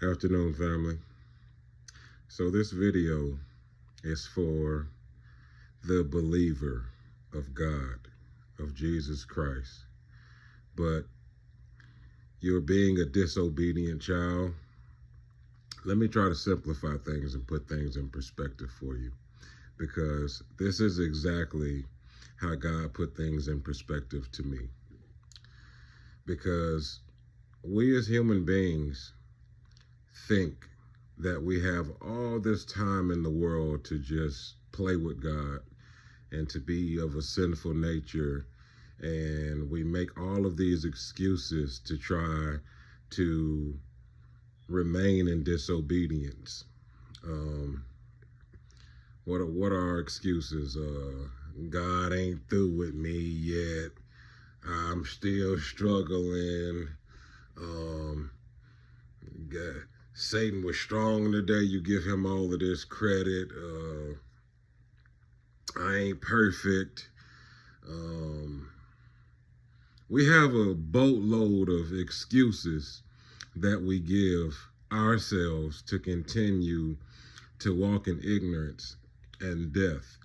Afternoon, family. So this video is for the believer of God, of Jesus Christ. But you're being a disobedient child. Let me try to simplify things and put things in perspective for you, because this is exactly how God put things in perspective to me. Because we as human beings think that we have all this time in the world to just play with God and to be of a sinful nature. And we make all of these excuses to try to remain in disobedience. Um, what are our excuses? God ain't through with me yet. I'm still struggling. Um, God, Satan was strong today. You give him all of this credit. I ain't perfect. Um, we have a boatload of excuses that we give ourselves to continue to walk in ignorance and death.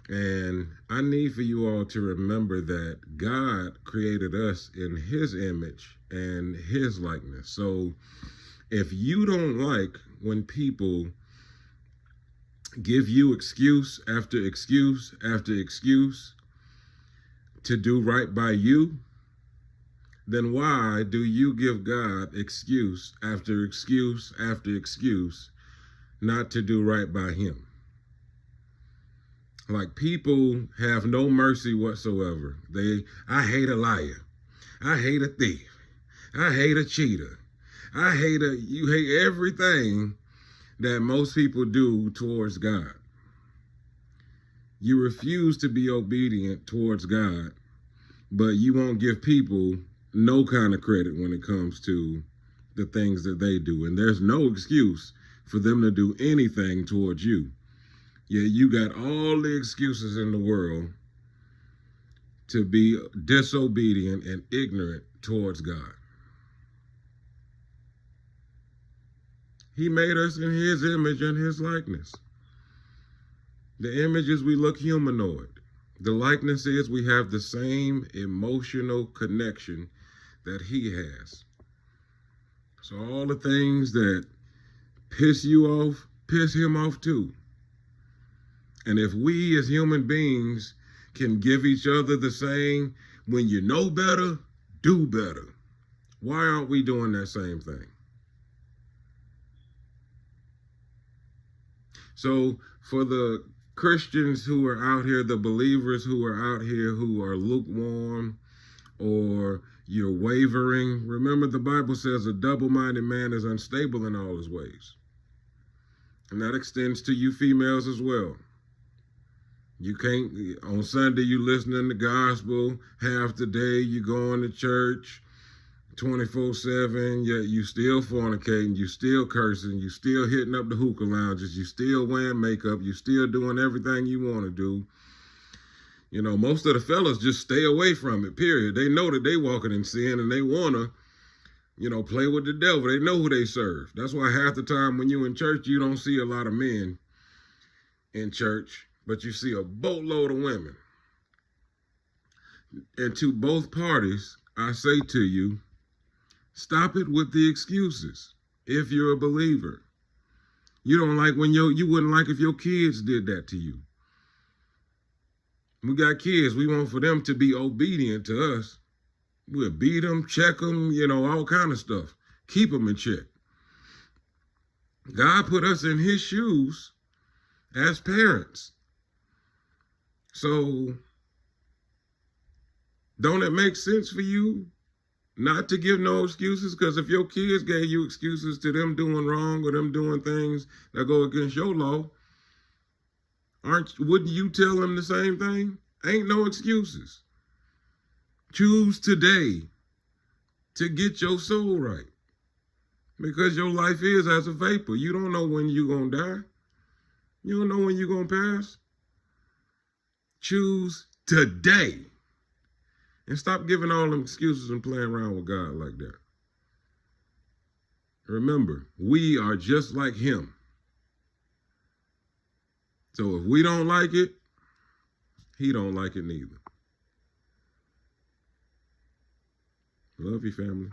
And I need for you all to remember that God created us in his image and his likeness. So if you don't like when people give you excuse after excuse after excuse to do right by you, then why do you give God excuse after excuse after excuse not to do right by him? Like, people have no mercy whatsoever. I hate a liar. I hate a thief. I hate a cheater. You hate everything that most people do towards God. You refuse to be obedient towards God, but you won't give people no kind of credit when it comes to the things that they do. And there's no excuse for them to do anything towards you. Yeah, you got all the excuses in the world to be disobedient and ignorant towards God. He made us in his image and his likeness. The image is we look humanoid. The likeness is we have the same emotional connection that he has. So all the things that piss you off, piss him off too. And if we as human beings can give each other the same, when you know better, do better. Why aren't we doing that same thing? So for the Christians who are out here, the believers who are out here who are lukewarm or you're wavering, remember the Bible says a double-minded man is unstable in all his ways. And that extends to you females as well. You can't, on Sunday you listening to gospel, half the day you going to church 24/7, yet you still fornicating, you still cursing, you still hitting up the hookah lounges, you still wearing makeup, you still doing everything you want to do. You know, most of the fellas just stay away from it, period. They know that they walking in sin and they want to, play with the devil. They know who they serve. That's why half the time when you in church, you don't see a lot of men in church, but you see a boatload of women. And to both parties, I say to you, stop it with the excuses. If you're a believer, you don't like when you wouldn't like if your kids did that to you. We got kids, we want for them to be obedient to us. We'll beat them, check them, all kind of stuff. Keep them in check. God put us in his shoes as parents. So don't it make sense for you not to give no excuses? Because if your kids gave you excuses to them doing wrong or them doing things that go against your law, wouldn't you tell them the same thing? Ain't no excuses. Choose today to get your soul right. Because your life is as a vapor. You don't know when you're going to die. You don't know when you're going to pass. Choose today. And stop giving all them excuses and playing around with God like that. Remember, we are just like him. So if we don't like it, he don't like it neither. Love you, family.